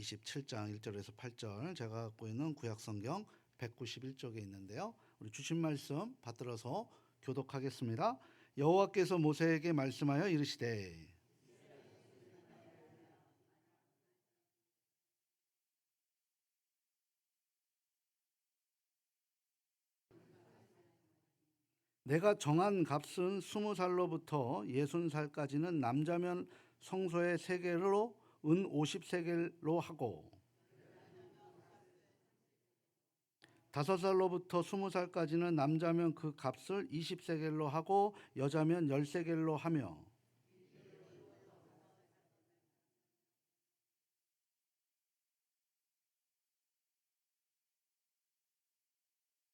27장 1절에서 8절 제가 갖고 있는 구약성경 191쪽에 있는데요. 우리 주신 말씀 받들어서 교독하겠습니다. 여호와께서 모세에게 말씀하여 이르시되 내가 정한 값은 20살로부터 60살까지는 남자면 성소의 세겔로 은 50세겔로 하고 5살로부터 20살까지는 남자면 그 값을 20세겔로 하고 여자면 10세겔로 하며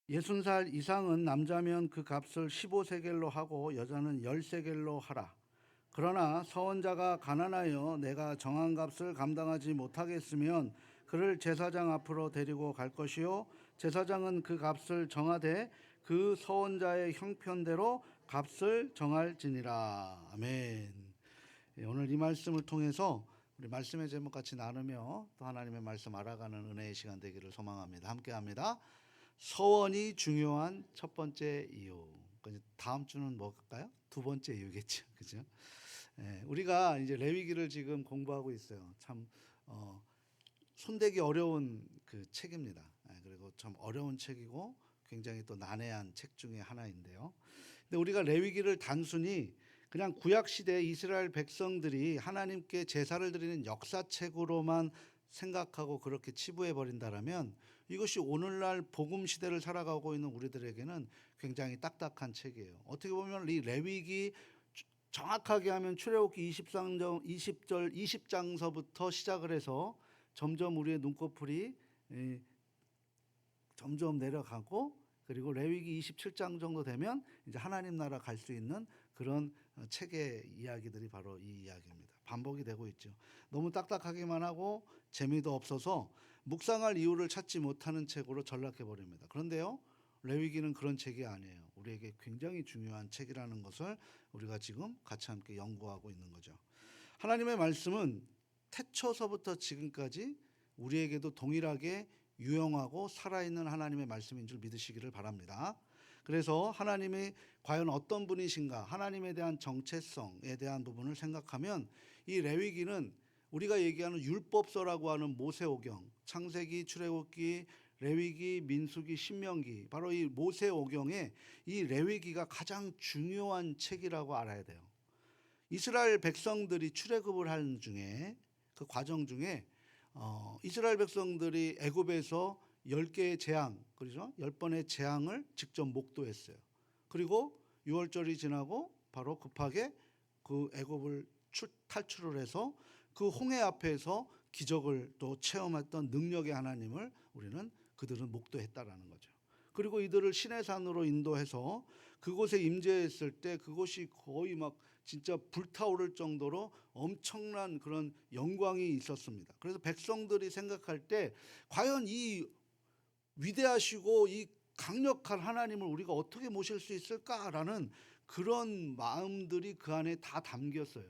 60살 이상은 남자면 그 값을 15세겔로 하고 여자는 10세겔로 하라. 그러나 서원자가 가난하여 내가 정한 값을 감당하지 못하겠으면 그를 제사장 앞으로 데리고 갈 것이요 제사장은 그 값을 정하되 그 서원자의 형편대로 값을 정할지니라. 아멘. 오늘 이 말씀을 통해서 우리 말씀의 제목 같이 나누며 또 하나님의 말씀 알아가는 은혜의 시간 되기를 소망합니다. 함께합니다. 서원이 중요한 첫 번째 이유. 다음 주는 뭘까요? 두 번째 이유겠죠, 그죠? 우리가 이제 레위기를 지금 공부하고 있어요. 참 손대기 어려운 그 책입니다. 그리고 참 어려운 책이고 굉장히 또 난해한 책 중에 하나인데요. 근데 우리가 레위기를 단순히 그냥 구약 시대 이스라엘 백성들이 하나님께 제사를 드리는 역사책으로만 생각하고 그렇게 치부해 버린다라면 이것이 오늘날 복음 시대를 살아가고 있는 우리들에게는 굉장히 딱딱한 책이에요. 어떻게 보면 이 레위기 정확하게 하면 출애굽기 20장서부터 시작을 해서 점점 우리의 눈꺼풀이 점점 내려가고 그리고 레위기 27장 정도 되면 이제 하나님 나라 갈 수 있는 그런 책의 이야기들이 바로 이 이야기입니다. 반복이 되고 있죠. 너무 딱딱하기만 하고 재미도 없어서 묵상할 이유를 찾지 못하는 책으로 전락해 버립니다. 그런데요, 레위기는 그런 책이 아니에요. 우리에게 굉장히 중요한 책이라는 것을 우리가 지금 같이 함께 연구하고 있는 거죠. 하나님의 말씀은 태초서부터 지금까지 우리에게도 동일하게 유용하고 살아있는 하나님의 말씀인 줄 믿으시기를 바랍니다. 그래서 하나님이 과연 어떤 분이신가, 하나님에 대한 정체성에 대한 부분을 생각하면 이 레위기는 우리가 얘기하는 율법서라고 하는 모세오경, 창세기, 출애굽기, 레위기, 민수기, 신명기, 바로 이 모세오경에 이 레위기가 가장 중요한 책이라고 알아야 돼요. 이스라엘 백성들이 출애굽을 하는 중에 그 과정 중에 이스라엘 백성들이 애굽에서 10개의 재앙, 그렇죠? 10번의 재앙을 직접 목도했어요. 그리고 6월절이 지나고 바로 급하게 그 애굽을 탈출을 해서 그 홍해 앞에서 기적을 또 체험했던 능력의 하나님을 그들은 목도했다라는 거죠. 그리고 이들을 시내산으로 인도해서 그곳에 임재했을 때 그곳이 거의 막 진짜 불타오를 정도로 엄청난 그런 영광이 있었습니다. 그래서 백성들이 생각할 때 과연 이 위대하시고 이 강력한 하나님을 우리가 어떻게 모실 수 있을까라는 그런 마음들이 그 안에 다 담겼어요.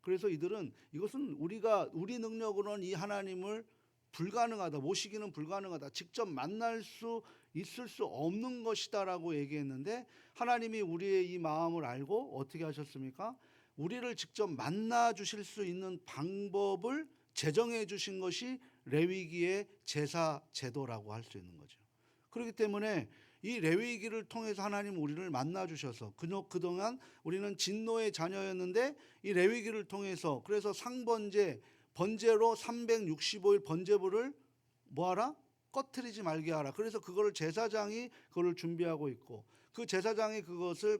그래서 이들은 이것은 우리 능력으로는 이 하나님을 불가능하다, 모시기는 불가능하다, 직접 만날 수 있을 수 없는 것이다라고 얘기했는데 하나님이 우리의 이 마음을 알고 어떻게 하셨습니까? 우리를 직접 만나 주실 수 있는 방법을 제정해 주신 것이 레위기의 제사 제도라고 할 수 있는 거죠. 그렇기 때문에 이 레위기를 통해서 하나님 우리를 만나 주셔서 그동안 우리는 진노의 자녀였는데 이 레위기를 통해서 그래서 상번제 번제로 365일 번제물을 뭐하라? 꺼트리지 말게 하라. 그래서 그거를 제사장이 그거를 준비하고 있고 그 제사장이 그것을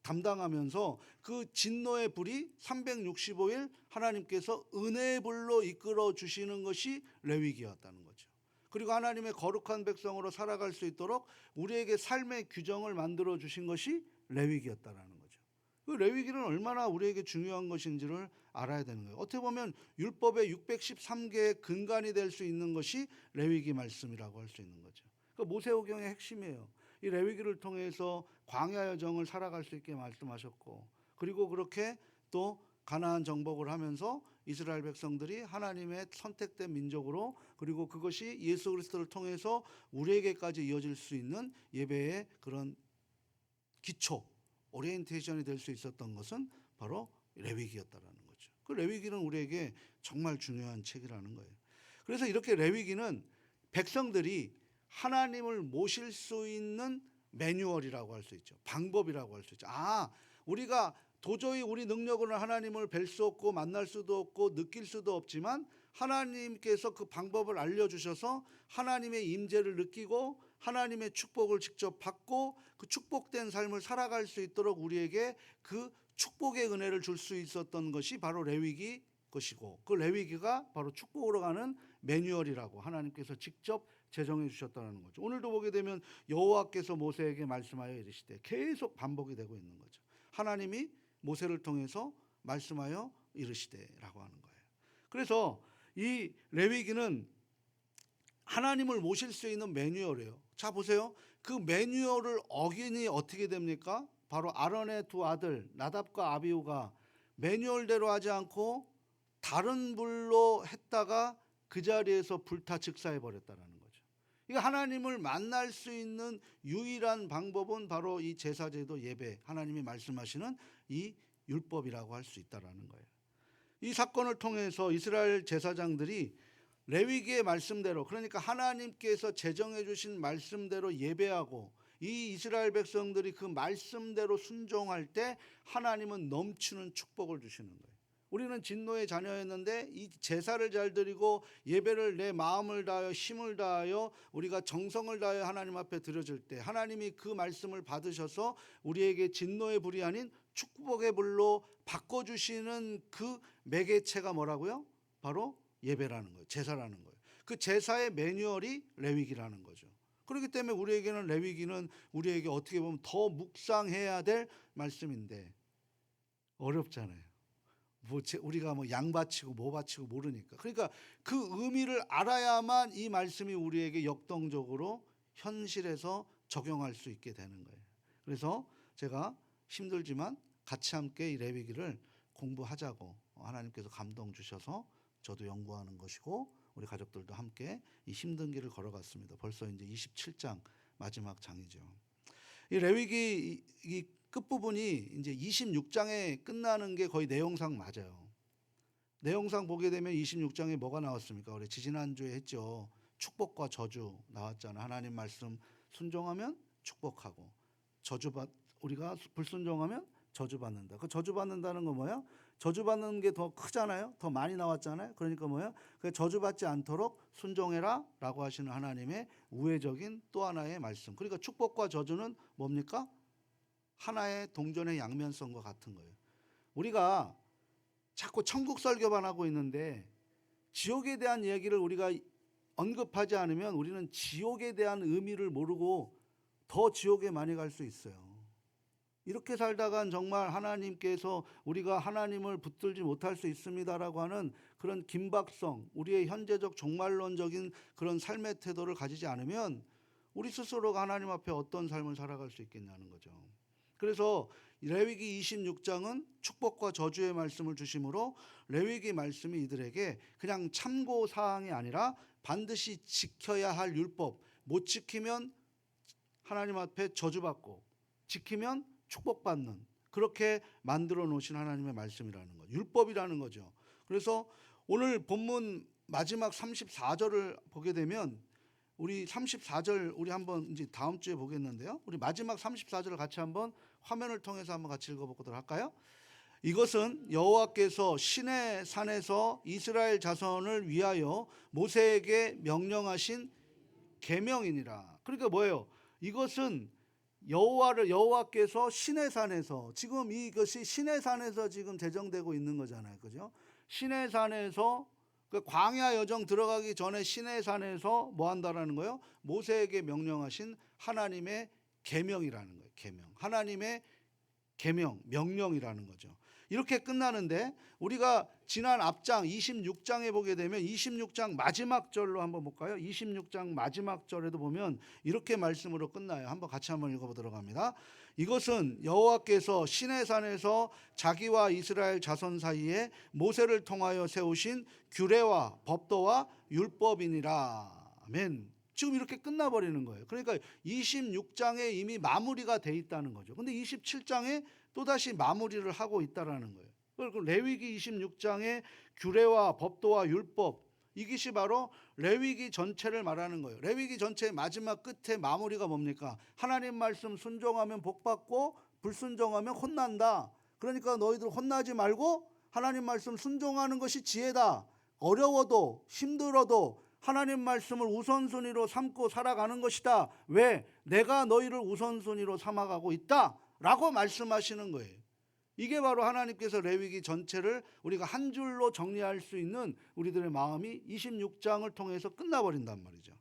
담당하면서 그 진노의 불이 365일 하나님께서 은혜의 불로 이끌어 주시는 것이 레위기였다는 거죠. 그리고 하나님의 거룩한 백성으로 살아갈 수 있도록 우리에게 삶의 규정을 만들어 주신 것이 레위기였다라는 거죠. 그 레위기는 얼마나 우리에게 중요한 것인지를 알아야 되는 거예요. 어떻게 보면 율법의 613개의 근간이 될 수 있는 것이 레위기 말씀이라고 할 수 있는 거죠. 그 모세오경의 핵심이에요. 이 레위기를 통해서 광야 여정을 살아갈 수 있게 말씀하셨고 그리고 그렇게 또 가나안 정복을 하면서 이스라엘 백성들이 하나님의 선택된 민족으로, 그리고 그것이 예수 그리스도를 통해서 우리에게까지 이어질 수 있는 예배의 그런 기초, 오리엔테이션이 될 수 있었던 것은 바로 레위기였다라는 거죠. 그 레위기는 우리에게 정말 중요한 책이라는 거예요. 그래서 이렇게 레위기는 백성들이 하나님을 모실 수 있는 매뉴얼이라고 할 수 있죠. 방법이라고 할 수 있죠. 우리가 도저히 우리 능력으로는 하나님을 뵐 수 없고 만날 수도 없고 느낄 수도 없지만 하나님께서 그 방법을 알려주셔서 하나님의 임재를 느끼고 하나님의 축복을 직접 받고 그 축복된 삶을 살아갈 수 있도록 우리에게 그 축복의 은혜를 줄 수 있었던 것이 바로 레위기 것이고, 그 레위기가 바로 축복으로 가는 매뉴얼이라고 하나님께서 직접 제정해 주셨다는 거죠. 오늘도 보게 되면 여호와께서 모세에게 말씀하여 이르시되, 계속 반복이 되고 있는 거죠. 하나님이 모세를 통해서 말씀하여 이르시되라고 하는 거예요. 그래서 이 레위기는 하나님을 모실 수 있는 매뉴얼이에요. 자 보세요. 그 매뉴얼을 어기니 어떻게 됩니까? 바로 아론의 두 아들 나답과 아비후가 매뉴얼대로 하지 않고 다른 불로 했다가 그 자리에서 불타 즉사해 버렸다는 거죠. 이거 하나님을 만날 수 있는 유일한 방법은 바로 이 제사제도 예배, 하나님이 말씀하시는 이 율법이라고 할 수 있다라는 거예요. 이 사건을 통해서 이스라엘 제사장들이 레위기의 말씀대로, 그러니까 하나님께서 제정해 주신 말씀대로 예배하고 이 이스라엘 백성들이 그 말씀대로 순종할 때 하나님은 넘치는 축복을 주시는 거예요. 우리는 진노의 자녀였는데 이 제사를 잘 드리고 예배를 내 마음을 다하여 힘을 다하여 우리가 정성을 다하여 하나님 앞에 드려질 때 하나님이 그 말씀을 받으셔서 우리에게 진노의 불이 아닌 축복의 불로 바꿔주시는 그 매개체가 뭐라고요? 바로 예배라는 거예요. 제사라는 거예요. 그 제사의 매뉴얼이 레위기라는 거죠. 그렇기 때문에 우리에게는 레위기는 우리에게 어떻게 보면 더 묵상해야 될 말씀인데 어렵잖아요. 우리가 양 바치고 뭐 바치고 모르니까. 그러니까 그 의미를 알아야만 이 말씀이 우리에게 역동적으로 현실에서 적용할 수 있게 되는 거예요. 그래서 제가 힘들지만 같이 함께 이 레위기를 공부하자고 하나님께서 감동 주셔서 저도 연구하는 것이고 우리 가족들도 함께 이 힘든 길을 걸어갔습니다. 벌써 이제 27장 마지막 장이죠. 이 레위기 이 끝부분이 이제 26장에 끝나는 게 거의 내용상 맞아요. 내용상 보게 되면 26장에 뭐가 나왔습니까? 우리 지지난주에 했죠. 축복과 저주 나왔잖아요. 하나님 말씀 순종하면 축복하고 우리가 불순종하면 저주받는다. 그 저주받는다는 건 뭐야? 저주받는 게 더 크잖아요. 더 많이 나왔잖아요. 그러니까 뭐야? 그 저주받지 않도록 순종해라 라고 하시는 하나님의 우회적인 또 하나의 말씀. 그러니까 축복과 저주는 뭡니까? 하나의 동전의 양면성과 같은 거예요. 우리가 자꾸 천국 설교만 하고 있는데 지옥에 대한 이야기를 우리가 언급하지 않으면 우리는 지옥에 대한 의미를 모르고 더 지옥에 많이 갈 수 있어요. 이렇게 살다간 정말 하나님께서 우리가 하나님을 붙들지 못할 수 있습니다라고 하는 그런 긴박성, 우리의 현재적 종말론적인 그런 삶의 태도를 가지지 않으면 우리 스스로가 하나님 앞에 어떤 삶을 살아갈 수 있겠냐는 거죠. 그래서 레위기 26장은 축복과 저주의 말씀을 주심으로 레위기 말씀이 이들에게 그냥 참고사항이 아니라 반드시 지켜야 할 율법, 못 지키면 하나님 앞에 저주받고 지키면 축복받는, 그렇게 만들어 놓으신 하나님의 말씀이라는 거죠. 율법이라는 거죠. 그래서 오늘 본문 마지막 34절을 보게 되면 우리 34절 우리 한번 이제 다음 주에 보겠는데요. 우리 마지막 34절을 같이 한번 화면을 통해서 한번 같이 읽어보도록 할까요? 이것은 여호와께서 시내 산에서 이스라엘 자손을 위하여 모세에게 명령하신 계명이니라. 그러니까 뭐예요? 이것은 여호와께서 시내산에서, 지금 이것이 시내산에서 지금 제정되고 있는 거잖아요. 그죠? 시내산에서 그 광야 여정 들어가기 전에 시내산에서 뭐 한다라는 거예요? 모세에게 명령하신 하나님의 계명이라는 거예요. 계명. 하나님의 계명, 명령이라는 거죠. 이렇게 끝나는데 우리가 지난 앞장 26장에 보게 되면 26장 마지막 절로 한번 볼까요? 26장 마지막 절에도 보면 이렇게 말씀으로 끝나요. 한번 같이 한번 읽어보도록 합니다. 이것은 여호와께서 시내산에서 자기와 이스라엘 자손 사이에 모세를 통하여 세우신 규례와 법도와 율법이니라. 아멘. 지금 이렇게 끝나버리는 거예요. 그러니까 26장에 이미 마무리가 돼 있다는 거죠. 근데 27장에 또다시 마무리를 하고 있다라는 거예요. 그리고 레위기 26장의 규례와 법도와 율법, 이것이 바로 레위기 전체를 말하는 거예요. 레위기 전체의 마지막 끝에 마무리가 뭡니까? 하나님 말씀 순종하면 복받고 불순종하면 혼난다. 그러니까 너희들 혼나지 말고 하나님 말씀 순종하는 것이 지혜다. 어려워도 힘들어도 하나님 말씀을 우선순위로 삼고 살아가는 것이다. 왜? 내가 너희를 우선순위로 삼아가고 있다 라고 말씀하시는 거예요. 이게 바로 하나님께서 레위기 전체를 우리가 한 줄로 정리할 수 있는 우리들의 마음이 26장을 통해서 끝나버린단 말이죠.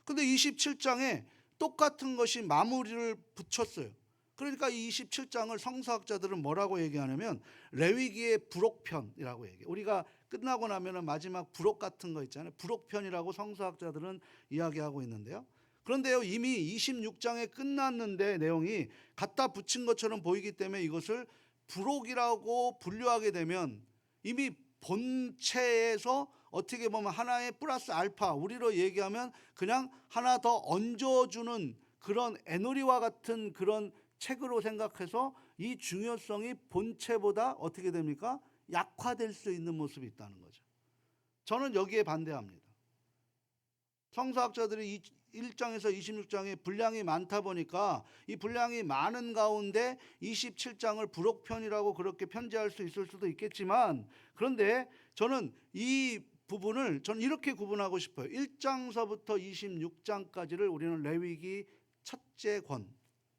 근데 27장에 똑같은 것이 마무리를 붙였어요. 그러니까 이 27장을 성서학자들은 뭐라고 얘기하냐면 레위기의 부록편이라고 얘기해요. 우리가 끝나고 나면 마지막 부록 같은 거 있잖아요. 부록편이라고 성서학자들은 이야기하고 있는데요. 그런데요, 이미 26장에 끝났는데 내용이 갖다 붙인 것처럼 보이기 때문에 이것을 부록이라고 분류하게 되면 이미 본체에서 어떻게 보면 하나의 플러스 알파, 우리로 얘기하면 그냥 하나 더 얹어주는 그런 애놀이와 같은 그런 책으로 생각해서 이 중요성이 본체보다 어떻게 됩니까? 약화될 수 있는 모습이 있다는 거죠. 저는 여기에 반대합니다. 성서학자들이 1장에서 26장에 분량이 많다 보니까 이 분량이 많은 가운데 27장을 부록편이라고 그렇게 편지할 수 있을 수도 있겠지만, 그런데 저는 이 부분을 이렇게 구분하고 싶어요. 1장서부터 26장까지를 우리는 레위기 첫째 권,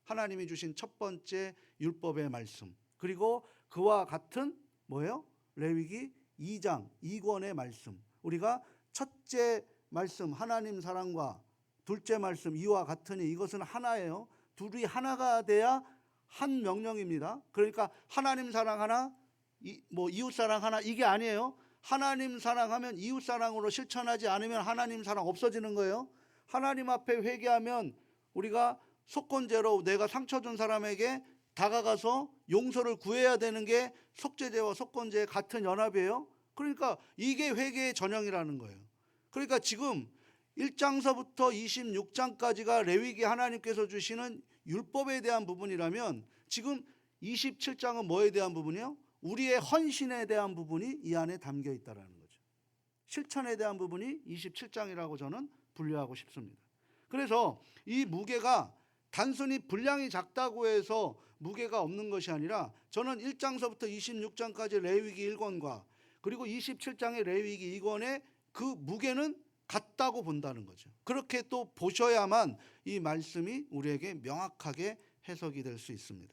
하나님이 주신 첫 번째 율법의 말씀, 그리고 그와 같은 뭐예요? 레위기 2장 2권의 말씀, 우리가 첫째 말씀 하나님 사랑과 둘째 말씀 이와 같으니 이것은 하나예요. 둘이 하나가 돼야 한 명령입니다. 그러니까 하나님 사랑 하나, 이웃 사랑 하나, 이게 아니에요. 하나님 사랑하면 이웃 사랑으로 실천하지 않으면 하나님 사랑 없어지는 거예요. 하나님 앞에 회개하면 우리가 속건제로 내가 상처 준 사람에게 다가가서 용서를 구해야 되는 게 속죄제와 속건제의 같은 연합이에요. 그러니까 이게 회개의 전형이라는 거예요. 그러니까 지금 1장서부터 26장까지가 레위기 하나님께서 주시는 율법에 대한 부분이라면 지금 27장은 뭐에 대한 부분이요? 우리의 헌신에 대한 부분이 이 안에 담겨 있다는 거죠. 실천에 대한 부분이 27장이라고 저는 분류하고 싶습니다. 그래서 이 무게가 단순히 분량이 작다고 해서 무게가 없는 것이 아니라 저는 1장서부터 26장까지 레위기 1권과 그리고 27장의 레위기 2권의 그 무게는 같다고 본다는 거죠. 그렇게 또 보셔야만 이 말씀이 우리에게 명확하게 해석이 될 수 있습니다.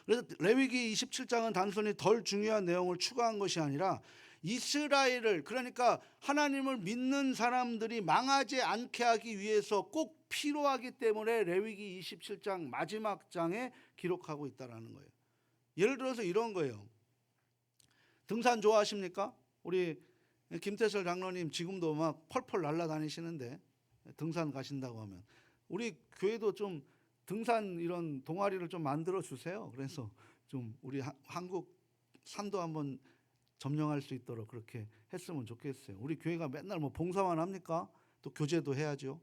그래서 레위기 27장은 단순히 덜 중요한 내용을 추가한 것이 아니라 이스라엘을, 그러니까 하나님을 믿는 사람들이 망하지 않게 하기 위해서 꼭 필요하기 때문에 레위기 27장 마지막 장에 기록하고 있다는 거예요. 예를 들어서 이런 거예요. 등산 좋아하십니까? 우리 김태설 장로님 지금도 막 펄펄 날아다니시는데 등산 가신다고 하면 우리 교회도 좀 등산 이런 동아리를 좀 만들어 주세요. 그래서 좀 우리 한국 산도 한번 점령할 수 있도록 그렇게 했으면 좋겠어요. 우리 교회가 맨날 뭐 봉사만 합니까? 또 교제도 해야죠.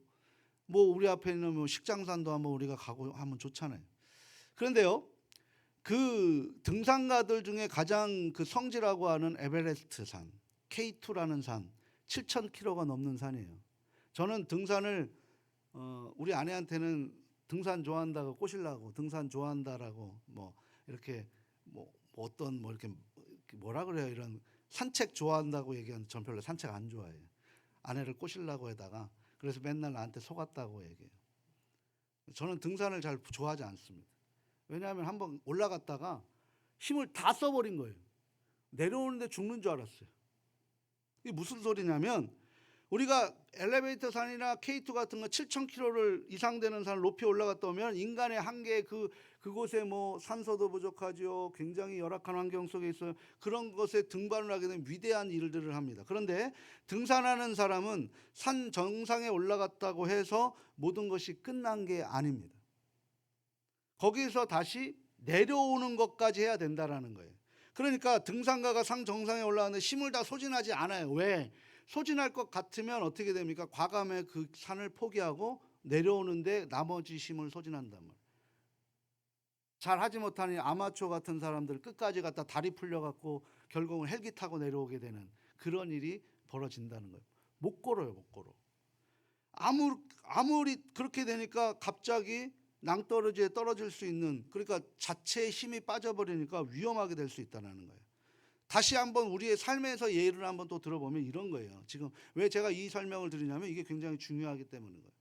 뭐 우리 앞에 있는 뭐 식장산도 한번 우리가 가고 하면 좋잖아요. 그런데요, 그 등산가들 중에 가장 그 성지라고 하는 에베레스트 산, K2라는 산, 7,000km가 넘는 산이에요. 저는 등산을 우리 아내한테는 등산 좋아한다고 꼬시려고 등산 좋아한다라고 뭐 이렇게 뭐 어떤 뭐 이렇게 뭐라 그래요, 이런 산책 좋아한다고 얘기하는, 전 별로 산책 안 좋아해요. 아내를 꼬시려고 하다가 그래서 맨날 나한테 속았다고 얘기해요. 저는 등산을 잘 좋아하지 않습니다. 왜냐하면 한번 올라갔다가 힘을 다 써버린 거예요. 내려오는데 죽는 줄 알았어요. 이게 무슨 소리냐면 우리가 엘리베이터 산이나 K2 같은 거 7,000km를 이상 되는 산을 높이 올라갔다 오면 인간의 한계, 그곳에 뭐 산소도 부족하죠. 굉장히 열악한 환경 속에 있어요. 그런 것에 등반을 하게 되면 위대한 일들을 합니다. 그런데 등산하는 사람은 산 정상에 올라갔다고 해서 모든 것이 끝난 게 아닙니다. 거기서 다시 내려오는 것까지 해야 된다라는 거예요. 그러니까 등산가가 상 정상에 올라가는데 힘을 다 소진하지 않아요. 왜? 소진할 것 같으면 어떻게 됩니까? 과감히 그 산을 포기하고 내려오는데 나머지 힘을 소진한단 말이에요. 잘 하지 못하는 아마추어 같은 사람들 끝까지 갔다 다리 풀려 갖고 결국은 헬기 타고 내려오게 되는 그런 일이 벌어진다는 거예요. 못 걸어요, 못 걸어. 아무리 그렇게 되니까 갑자기 낭떠러지에 떨어질 수 있는, 그러니까 자체의 힘이 빠져버리니까 위험하게 될 수 있다는 거예요. 다시 한번 우리의 삶에서 예를 한번 또 들어보면 이런 거예요. 지금 왜 제가 이 설명을 드리냐면 이게 굉장히 중요하기 때문인 거예요.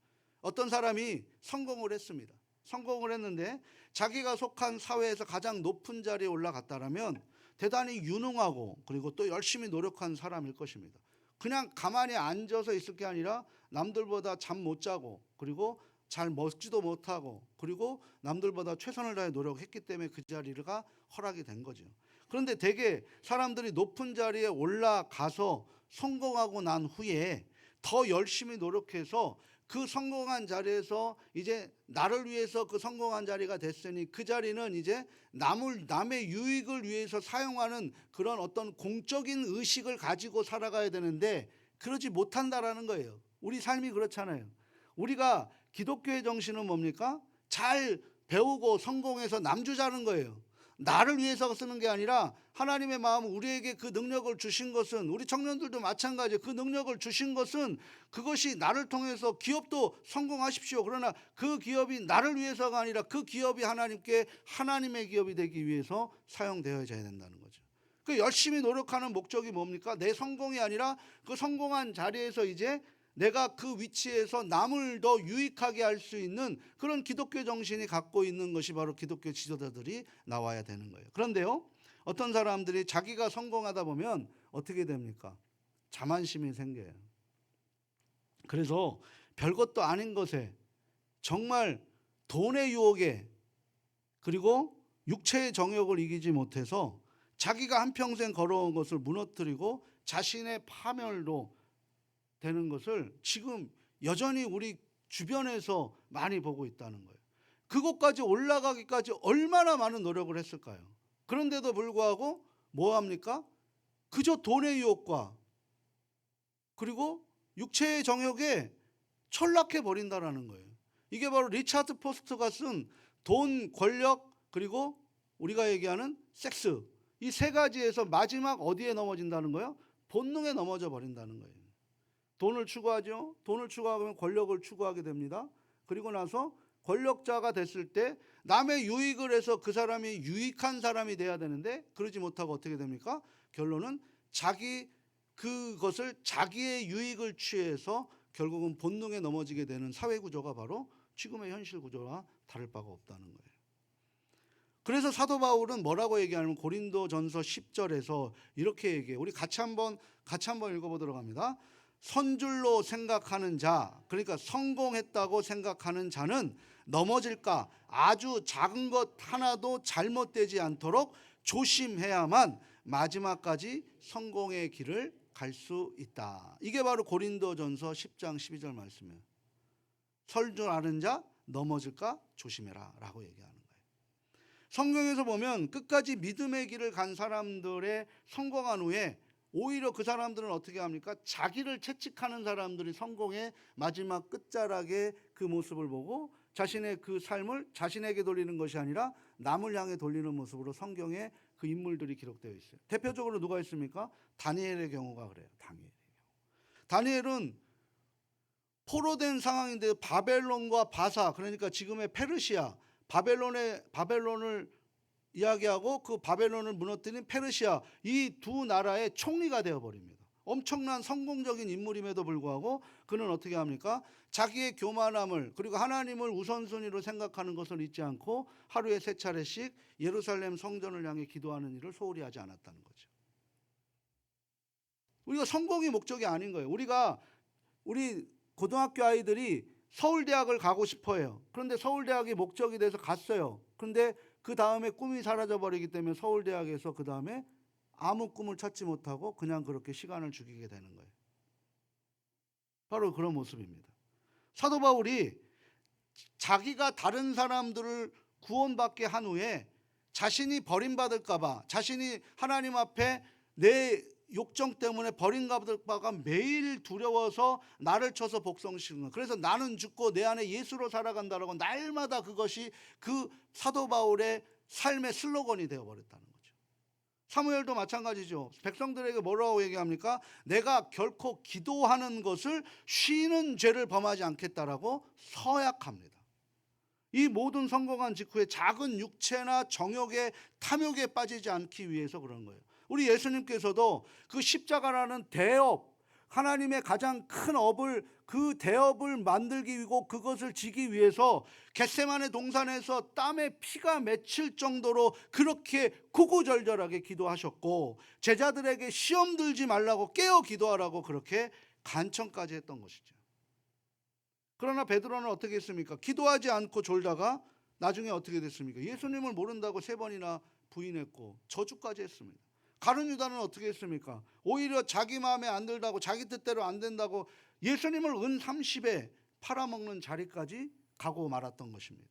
어떤 사람이 성공을 했습니다. 성공을 했는데 자기가 속한 사회에서 가장 높은 자리에 올라갔다라면 대단히 유능하고 그리고 또 열심히 노력한 사람일 것입니다. 그냥 가만히 앉아서 있을 게 아니라 남들보다 잠 못 자고 그리고 잘 먹지도 못하고 그리고 남들보다 최선을 다해 노력했기 때문에 그 자리가 허락이 된 거죠. 그런데 대개 사람들이 높은 자리에 올라가서 성공하고 난 후에 더 열심히 노력해서 그 성공한 자리에서 이제 나를 위해서 그 성공한 자리가 됐으니 그 자리는 이제 남의 유익을 위해서 사용하는 그런 어떤 공적인 의식을 가지고 살아가야 되는데 그러지 못한다라는 거예요. 우리 삶이 그렇잖아요. 우리가 기독교의 정신은 뭡니까? 잘 배우고 성공해서 남주자는 거예요. 나를 위해서 쓰는 게 아니라 하나님의 마음, 우리에게 그 능력을 주신 것은, 우리 청년들도 마찬가지예요. 그 능력을 주신 것은 그것이 나를 통해서 기업도 성공하십시오. 그러나 그 기업이 나를 위해서가 아니라 그 기업이 하나님께 하나님의 기업이 되기 위해서 사용되어야 된다는 거죠. 그 열심히 노력하는 목적이 뭡니까? 내 성공이 아니라 그 성공한 자리에서 이제 내가 그 위치에서 남을 더 유익하게 할 수 있는 그런 기독교 정신이 갖고 있는 것이 바로 기독교 지도자들이 나와야 되는 거예요. 그런데요, 어떤 사람들이 자기가 성공하다 보면 어떻게 됩니까? 자만심이 생겨요. 그래서 별것도 아닌 것에, 정말 돈의 유혹에 그리고 육체의 정욕을 이기지 못해서 자기가 한평생 걸어온 것을 무너뜨리고 자신의 파멸로 되는 것을 지금 여전히 우리 주변에서 많이 보고 있다는 거예요. 그곳까지 올라가기까지 얼마나 많은 노력을 했을까요? 그런데도 불구하고 뭐 합니까? 그저 돈의 유혹과 그리고 육체의 정욕에 철락해 버린다라는 거예요. 이게 바로 리차드 포스트가 쓴 돈, 권력, 그리고 우리가 얘기하는 섹스, 이 세 가지에서 마지막 어디에 넘어진다는 거예요? 본능에 넘어져 버린다는 거예요. 돈을 추구하죠. 돈을 추구하면 권력을 추구하게 됩니다. 그리고 나서 권력자가 됐을 때 남의 유익을 해서 그 사람이 유익한 사람이 돼야 되는데 그러지 못하고 어떻게 됩니까? 결론은 그것을 자기의 유익을 취해서 결국은 본능에 넘어지게 되는 사회 구조가 바로 지금의 현실 구조와 다를 바가 없다는 거예요. 그래서 사도 바울은 뭐라고 얘기하냐면 고린도전서 10절에서 이렇게 얘기해요. 우리 같이 한번 읽어보도록 합니다. 선줄로 생각하는 자, 그러니까 성공했다고 생각하는 자는 넘어질까 아주 작은 것 하나도 잘못되지 않도록 조심해야만 마지막까지 성공의 길을 갈 수 있다. 이게 바로 고린도전서 10장 12절 말씀이에요. 설 줄 아는 자 넘어질까 조심해라 라고 얘기하는 거예요. 성경에서 보면 끝까지 믿음의 길을 간 사람들의 성공한 후에 오히려 그 사람들은 어떻게 합니까? 자기를 채찍하는 사람들이 성공의 마지막 끝자락의 그 모습을 보고 자신의 그 삶을 자신에게 돌리는 것이 아니라 남을 향해 돌리는 모습으로 성경에 그 인물들이 기록되어 있어요. 대표적으로 누가 있습니까? 다니엘의 경우가 그래요. 다니엘은 포로된 상황인데 바벨론과 바사, 그러니까 지금의 페르시아, 바벨론을 이야기하고 그 바벨론을 무너뜨린 페르시아, 이 두 나라의 총리가 되어버립니다. 엄청난 성공적인 인물임에도 불구하고 그는 어떻게 합니까? 자기의 교만함을 그리고 하나님을 우선순위로 생각하는 것을 잊지 않고 하루에 3차례씩 예루살렘 성전을 향해 기도하는 일을 소홀히 하지 않았다는 거죠. 우리가 성공이 목적이 아닌 거예요. 우리 고등학교 아이들이 서울대학을 가고 싶어 해요. 그런데 서울대학이 목적이 돼서 갔어요. 그런데 그 다음에 꿈이 사라져 버리기 때문에 서울대학에서 그 다음에 아무 꿈을 찾지 못하고 그냥 그렇게 시간을 죽이게 되는 거예요. 바로 그런 모습입니다. 사도 바울이 자기가 다른 사람들을 구원받게 한 후에 자신이 버림받을까 봐, 자신이 하나님 앞에 내 욕정 때문에 버림받을까 봐 매일 두려워서 나를 쳐서 복종시키는 거예요. 그래서 나는 죽고 내 안에 예수로 살아간다라고 날마다 그것이 그 사도 바울의 삶의 슬로건이 되어버렸다는 거죠. 사무엘도 마찬가지죠. 백성들에게 뭐라고 얘기합니까? 내가 결코 기도하는 것을 쉬는 죄를 범하지 않겠다라고 서약합니다. 이 모든 성공한 직후에 작은 육체나 정욕의 탐욕에 빠지지 않기 위해서 그런 거예요. 우리 예수님께서도 그 십자가라는 대업, 하나님의 가장 큰 업을, 그 대업을 만들기 위고 그것을 지기 위해서 겟세마네 동산에서 땀에 피가 맺힐 정도로 그렇게 구구절절하게 기도하셨고, 제자들에게 시험 들지 말라고 깨어 기도하라고 그렇게 간청까지 했던 것이죠. 그러나 베드로는 어떻게 했습니까? 기도하지 않고 졸다가 나중에 어떻게 됐습니까? 예수님을 모른다고 3번이나 부인했고 저주까지 했습니다. 가룟 유다는 어떻게 했습니까? 오히려 자기 마음에 안 들다고, 자기 뜻대로 안 된다고 예수님을 은 30에 팔아먹는 자리까지 가고 말았던 것입니다.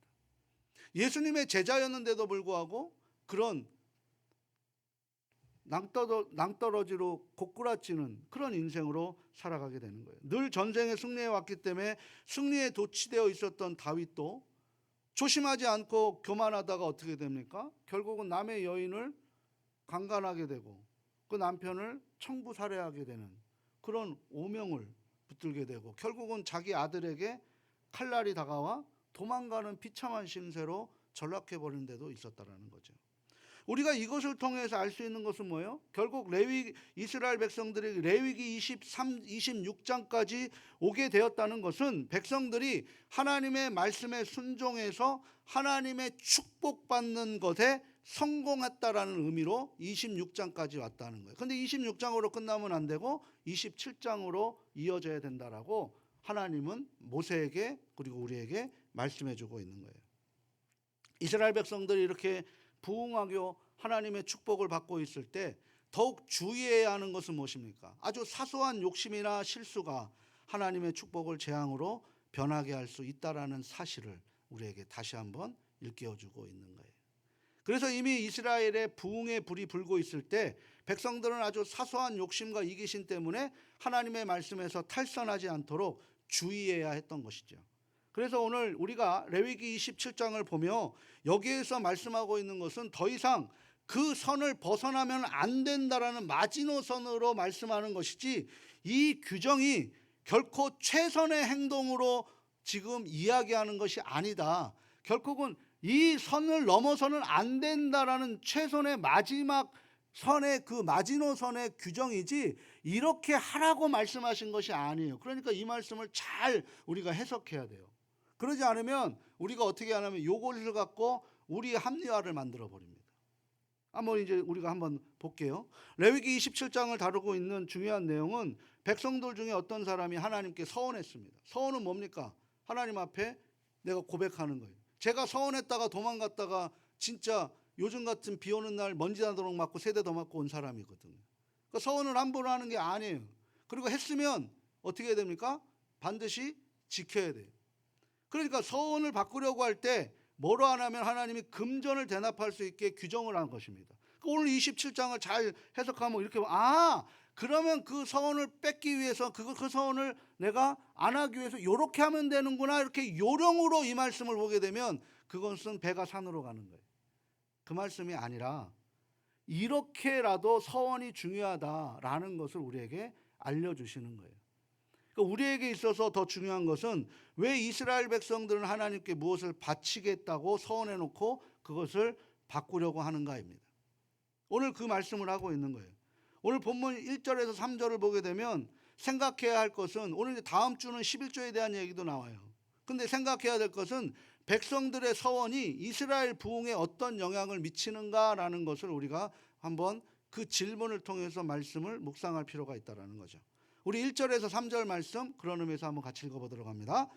예수님의 제자였는데도 불구하고 그런 낭떠러지로 고꾸라지는 그런 인생으로 살아가게 되는 거예요. 늘 전쟁에 승리해 왔기 때문에 승리에 도취되어 있었던 다윗도 조심하지 않고 교만하다가 어떻게 됩니까? 결국은 남의 여인을 강간하게 되고 그 남편을 청부살해하게 되는 그런 오명을 붙들게 되고, 결국은 자기 아들에게 칼날이 다가와 도망가는 비참한 심세로 전락해버린 데도 있었다라는 거죠. 우리가 이것을 통해서 알 수 있는 것은 뭐예요? 결국 이스라엘 백성들이 레위기 26장까지 오게 되었다는 것은 백성들이 하나님의 말씀에 순종해서 하나님의 축복받는 것에 성공했다라는 의미로 26장까지 왔다는 거예요. 그런데 26장으로 끝나면 안 되고 27장으로 이어져야 된다라고 하나님은 모세에게 그리고 우리에게 말씀해 주고 있는 거예요. 이스라엘 백성들이 이렇게 부흥하게 하나님의 축복을 받고 있을 때 더욱 주의해야 하는 것은 무엇입니까? 아주 사소한 욕심이나 실수가 하나님의 축복을 재앙으로 변하게 할 수 있다라는 사실을 우리에게 다시 한번 일깨워주고 있는 거예요. 그래서 이미 이스라엘의 부흥의 불이 불고 있을 때 백성들은 아주 사소한 욕심과 이기심 때문에 하나님의 말씀에서 탈선하지 않도록 주의해야 했던 것이죠. 그래서 오늘 우리가 레위기 27장을 보며 여기에서 말씀하고 있는 것은 더 이상 그 선을 벗어나면 안 된다라는 마지노선으로 말씀하는 것이지, 이 규정이 결코 최선의 행동으로 지금 이야기하는 것이 아니다. 결국은 이 선을 넘어서는 안 된다라는 최선의 마지막 선의 그 마지노선의 규정이지 이렇게 하라고 말씀하신 것이 아니에요. 그러니까 이 말씀을 잘 우리가 해석해야 돼요. 그러지 않으면 우리가 어떻게 하냐면 이것을 갖고 우리의 합리화를 만들어 버립니다. 우리가 한번 볼게요. 레위기 27장을 다루고 있는 중요한 내용은 백성들 중에 어떤 사람이 하나님께 서원했습니다. 서원은 뭡니까? 하나님 앞에 내가 고백하는 거예요. 제가 서원했다가 도망갔다가 진짜 요즘 같은 비 오는 날 먼지 나도록 맞고 세대 더 맞고 온 사람이거든요. 그러니까 서원을 함부로 하는 게 아니에요. 그리고 했으면 어떻게 해야 됩니까? 반드시 지켜야 돼요. 그러니까 서원을 바꾸려고 할 때 뭐로 하냐면 하나님이 금전을 대납할 수 있게 규정을 한 것입니다. 오늘 27장을 잘 해석하면 이렇게 그러면 그 서원을 뺏기 위해서 그 서원을 내가 안 하기 위해서 이렇게 하면 되는구나, 이렇게 요령으로 이 말씀을 보게 되면 그것은 배가 산으로 가는 거예요. 그 말씀이 아니라 이렇게라도 서원이 중요하다라는 것을 우리에게 알려주시는 거예요. 그러니까 우리에게 있어서 더 중요한 것은 왜 이스라엘 백성들은 하나님께 무엇을 바치겠다고 서원해놓고 그것을 바꾸려고 하는가입니다. 오늘 그 말씀을 하고 있는 거예요. 오늘 본문 1절에서 3절을 보게 되면 생각해야 할 것은, 오늘 다음 주는 11조에 대한 얘기도 나와요. 근데 생각해야 될 것은 백성들의 서원이 이스라엘 부흥에 어떤 영향을 미치는가라는 것을 우리가 한번 그 질문을 통해서 말씀을 묵상할 필요가 있다는 거죠. 우리 1절에서 3절 말씀 그런 의미에서 한번 같이 읽어보도록 합니다.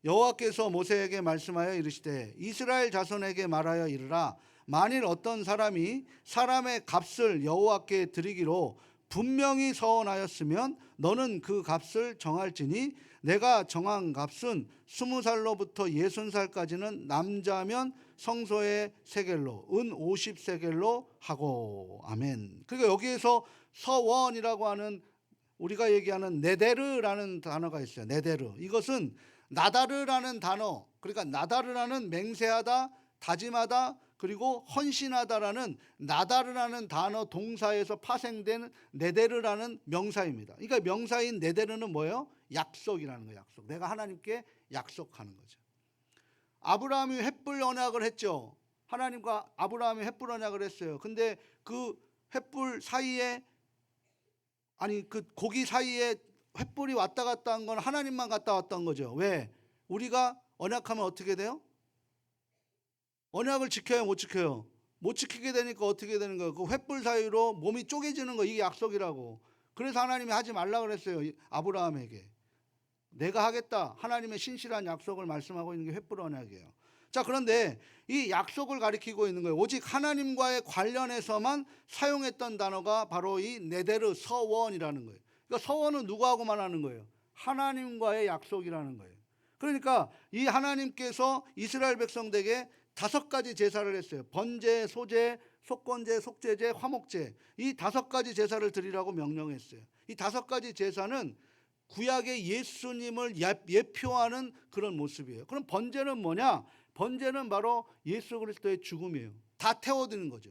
여호와께서 모세에게 말씀하여 이르시되 이스라엘 자손에게 말하여 이르라. 만일 어떤 사람이 사람의 값을 여호와께 드리기로 분명히 서원하였으면 너는 그 값을 정할지니 내가 정한 값은 20살로부터 60살까지는 남자면 성소의 세겔로, 은 50세겔로 하고. 아멘. 그러니까 여기에서 서원이라고 하는 우리가 얘기하는 네데르라는 단어가 있어요. 네데르. 이것은 나다르라는 단어, 그러니까 나다르라는 맹세하다, 다짐하다, 그리고 헌신하다라는 나다르라는 단어 동사에서 파생된 네데르라는 명사입니다. 그러니까 명사인 네데르는 뭐예요? 약속이라는 거예요. 약속. 내가 하나님께 약속하는 거죠. 아브라함이 횃불 언약을 했죠. 하나님과 아브라함이 횃불 언약을 했어요. 근데 그 횃불 사이에, 아니 그 고기 사이에 횃불이 왔다 갔다 한 건 하나님만 갔다 왔던 거죠. 왜? 우리가 언약하면 어떻게 돼요? 언약을 지켜요, 못 지켜요? 못 지키게 되니까 어떻게 되는 거예요? 그 횃불 사이로 몸이 쪼개지는 거, 이게 약속이라고. 그래서 하나님이 하지 말라 그랬어요, 아브라함에게. 내가 하겠다, 하나님의 신실한 약속을 말씀하고 있는 게 횃불 언약이에요. 자, 그런데 이 약속을 가리키고 있는 거예요. 오직 하나님과의 관련해서만 사용했던 단어가 바로 이 네데르, 서원이라는 거예요. 그러니까 서원은 누구하고만 하는 거예요? 하나님과의 약속이라는 거예요. 그러니까 이 하나님께서 이스라엘 백성들에게 5가지 제사를 했어요. 번제, 소제, 속건제, 속죄제, 화목제, 이 5가지 제사를 드리라고 명령했어요. 이 5가지 제사는 구약의 예수님을 예표하는 그런 모습이에요. 그럼 번제는 뭐냐? 번제는 바로 예수 그리스도의 죽음이에요. 다 태워드는 거죠.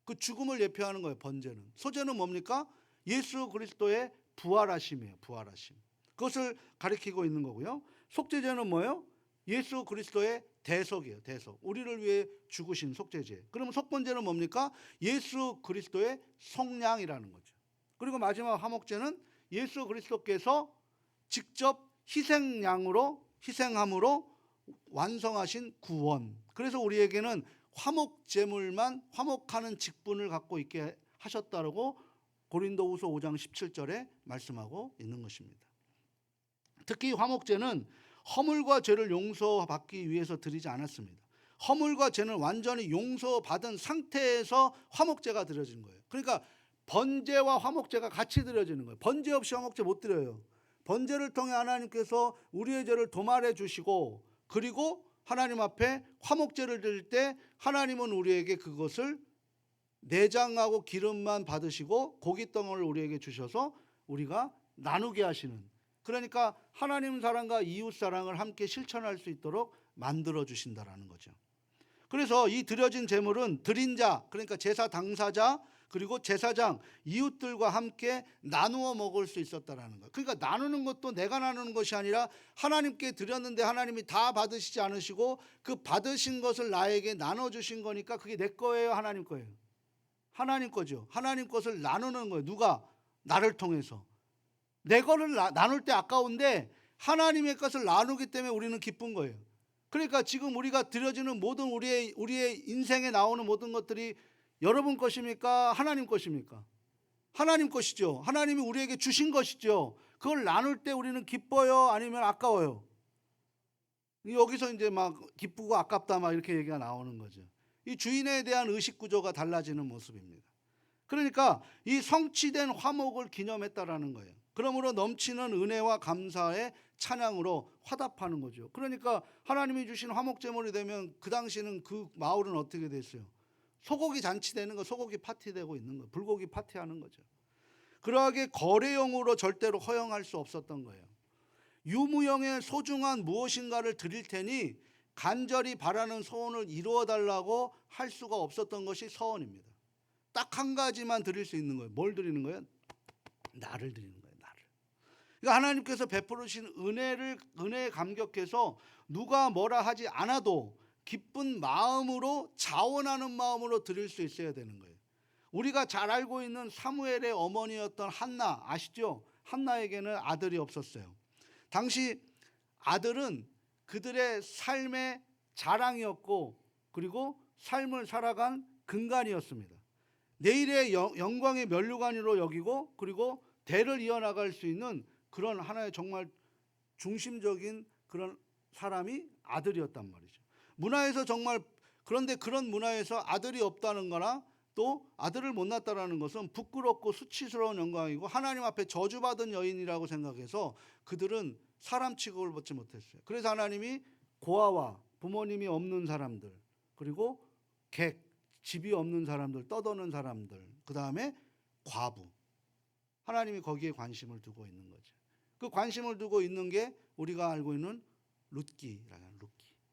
그 죽음을 예표하는 거예요, 번제는. 소제는 뭡니까? 예수 그리스도의 부활하심이에요. 부활하심. 그것을 가리키고 있는 거고요. 속죄제는 뭐예요? 예수 그리스도의 대속이에요. 대속. 우리를 위해 죽으신 속죄제. 그러면 속번제는 뭡니까? 예수 그리스도의 속량이라는 거죠. 그리고 마지막 화목제는 예수 그리스도께서 직접 희생함으로 완성하신 구원. 그래서 우리에게는 화목제물만 화목하는 직분을 갖고 있게 하셨다고 고린도후서 5장 17절에 말씀하고 있는 것입니다. 특히 화목제는 허물과 죄를 용서받기 위해서 드리지 않았습니다. 허물과 죄는 완전히 용서받은 상태에서 화목제가 드려진 거예요. 그러니까 번제와 화목제가 같이 드려지는 거예요. 번제 없이 화목제 못 드려요. 번제를 통해 하나님께서 우리의 죄를 도말해 주시고, 그리고 하나님 앞에 화목제를 드릴 때 하나님은 우리에게 그것을 내장하고 기름만 받으시고 고깃덩어리를 우리에게 주셔서 우리가 나누게 하시는, 그러니까 하나님 사랑과 이웃 사랑을 함께 실천할 수 있도록 만들어 주신다라는 거죠. 그래서 이 드려진 제물은 드린 자, 그러니까 제사 당사자, 그리고 제사장, 이웃들과 함께 나누어 먹을 수 있었다라는 거예요. 그러니까 나누는 것도 내가 나누는 것이 아니라 하나님께 드렸는데 하나님이 다 받으시지 않으시고 그 받으신 것을 나에게 나눠주신 거니까 그게 내 거예요, 하나님 거예요? 하나님 거죠. 하나님 것을 나누는 거예요. 누가? 나를 통해서. 내 거를 나눌 때 아까운데 하나님의 것을 나누기 때문에 우리는 기쁜 거예요. 그러니까 지금 우리가 드려지는 모든 우리의 인생에 나오는 모든 것들이 여러분 것입니까? 하나님 것입니까? 하나님 것이죠. 하나님이 우리에게 주신 것이죠. 그걸 나눌 때 우리는 기뻐요? 아니면 아까워요? 여기서 이제 막 기쁘고 아깝다 막 이렇게 얘기가 나오는 거죠. 이 주인에 대한 의식 구조가 달라지는 모습입니다. 그러니까 이 성취된 화목을 기념했다라는 거예요. 그러므로 넘치는 은혜와 감사의 찬양으로 화답하는 거죠. 그러니까 하나님이 주신 화목제물이 되면 그 당시는 그 마을은 어떻게 됐어요? 소고기 잔치되는 거, 소고기 파티되고 있는 거, 불고기 파티하는 거죠. 그러하게 거래용으로 절대로 허용할 수 없었던 거예요. 유무형의 소중한 무엇인가를 드릴 테니 간절히 바라는 소원을 이루어 달라고 할 수가 없었던 것이 서원입니다. 딱 한 가지만 드릴 수 있는 거예요. 뭘 드리는 거예요? 나를 드리는 거예요. 나를. 그러니까 하나님께서 베풀으신 은혜에 감격해서 누가 뭐라 하지 않아도 기쁜 마음으로, 자원하는 마음으로 드릴 수 있어야 되는 거예요. 우리가 잘 알고 있는 사무엘의 어머니였던 한나 아시죠? 한나에게는 아들이 없었어요. 당시 아들은 그들의 삶의 자랑이었고, 그리고 삶을 살아간 근간이었습니다. 내일의 영광의 면류관으로 여기고, 그리고 대를 이어나갈 수 있는 그런 하나의 정말 중심적인 그런 사람이 아들이었단 말이죠. 문화에서 정말, 그런데 그런 문화에서 아들이 없다는 거나 또 아들을 못 낳았다는 것은 부끄럽고 수치스러운 영광이고 하나님 앞에 저주받은 여인이라고 생각해서 그들은 사람 취급을 받지 못했어요. 그래서 하나님이 고아와 부모님이 없는 사람들, 그리고 객, 집이 없는 사람들, 떠도는 사람들, 그 다음에 과부. 하나님이 거기에 관심을 두고 있는 거죠. 그 관심을 두고 있는 게 우리가 알고 있는 룻기라는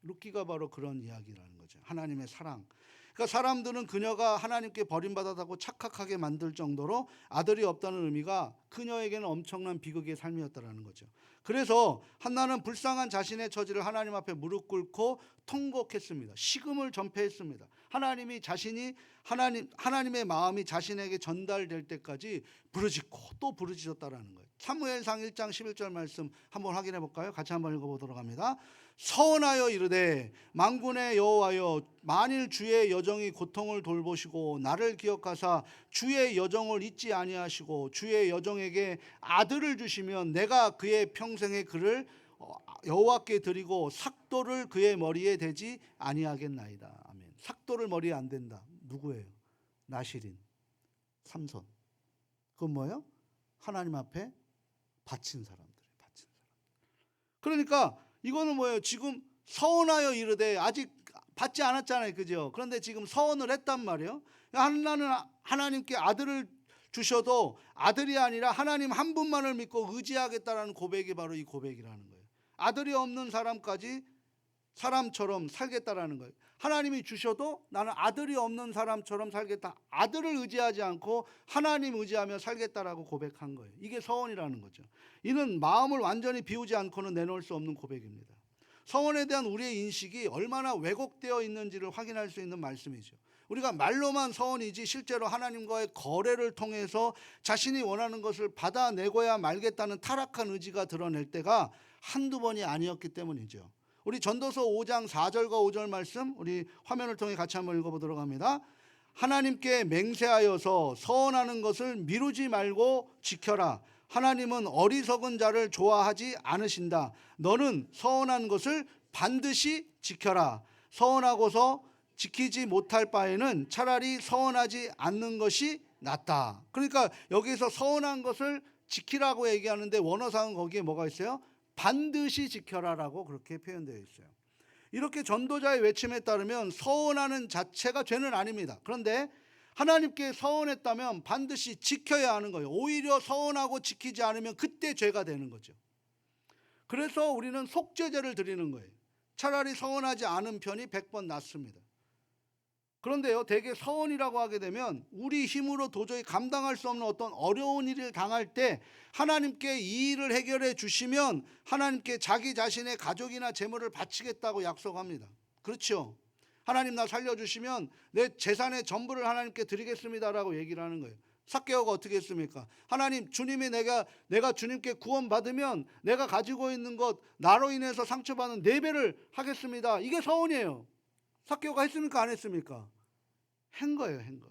룻기가 바로 그런 이야기라는 거죠. 하나님의 사랑. 그러니까 사람들은 그녀가 하나님께 버림받았다고 착각하게 만들 정도로 아들이 없다는 의미가 그녀에게는 엄청난 비극의 삶이었다는 거죠. 그래서 한나는 불쌍한 자신의 처지를 하나님 앞에 무릎 꿇고 통곡했습니다. 식음을 전폐했습니다. 하나님이 자신이 하나님의 마음이 자신에게 전달될 때까지 부르짖고 또 부르짖었다라는 거예요. 사무엘상 1장 11절 말씀 한번 확인해 볼까요? 같이 한번 읽어보도록 합니다. 서원하여 이르되 만군의 여호와여, 만일 주의 여정이 고통을 돌보시고 나를 기억하사 주의 여정을 잊지 아니하시고 주의 여정에게 아들을 주시면 내가 그의 평생의 그를 여호와께 드리고 삭도를 그의 머리에 대지 아니하겠나이다. 아멘. 삭도를 머리에 안 댄다. 누구예요? 나실인, 삼손. 그건 뭐예요? 하나님 앞에 바친 사람들이에요. 바친 사람. 그러니까 이거는 뭐예요? 지금 서원하여 이르되 아직 받지 않았잖아요. 그죠? 그런데 지금 서원을 했단 말이에요. 한나는 하나님께 아들을 주셔도 아들이 아니라 하나님 한 분만을 믿고 의지하겠다라는 고백이 바로 이 고백이라는 거예요. 아들이 없는 사람까지 사람처럼 살겠다라는 거예요. 하나님이 주셔도 나는 아들이 없는 사람처럼 살겠다. 아들을 의지하지 않고 하나님 의지하며 살겠다라고 고백한 거예요. 이게 서원이라는 거죠. 이는 마음을 완전히 비우지 않고는 내놓을 수 없는 고백입니다. 서원에 대한 우리의 인식이 얼마나 왜곡되어 있는지를 확인할 수 있는 말씀이죠. 우리가 말로만 서원이지 실제로 하나님과의 거래를 통해서 자신이 원하는 것을 받아내고야 말겠다는 타락한 의지가 드러낼 때가 한두 번이 아니었기 때문이죠. 우리 전도서 5장 4절과 5절 말씀 우리 화면을 통해 같이 한번 읽어보도록 합니다. 하나님께 맹세하여서 서원하는 것을 미루지 말고 지켜라. 하나님은 어리석은 자를 좋아하지 않으신다. 너는 서원한 것을 반드시 지켜라. 서원하고서 지키지 못할 바에는 차라리 서원하지 않는 것이 낫다. 그러니까 여기서 서원한 것을 지키라고 얘기하는데 원어상은 거기에 뭐가 있어요? 반드시 지켜라라고 그렇게 표현되어 있어요. 이렇게 전도자의 외침에 따르면 서원하는 자체가 죄는 아닙니다. 그런데 하나님께 서원했다면 반드시 지켜야 하는 거예요. 오히려 서원하고 지키지 않으면 그때 죄가 되는 거죠. 그래서 우리는 속죄제를 드리는 거예요. 차라리 서원하지 않은 편이 100번 낫습니다. 그런데요, 대개 서원이라고 하게 되면 우리 힘으로 도저히 감당할 수 없는 어떤 어려운 일을 당할 때 하나님께 이 일을 해결해 주시면 하나님께 자기 자신의 가족이나 재물을 바치겠다고 약속합니다. 그렇죠? 하나님 나 살려주시면 내 재산의 전부를 하나님께 드리겠습니다라고 얘기를 하는 거예요. 삭개오가 어떻게 했습니까? 하나님, 주님이 내가 주님께 구원받으면 내가 가지고 있는 것 나로 인해서 상처받는 4배를 하겠습니다. 이게 서원이에요. 삭개오가 했습니까? 안 했습니까? 한 거예요, 한 거.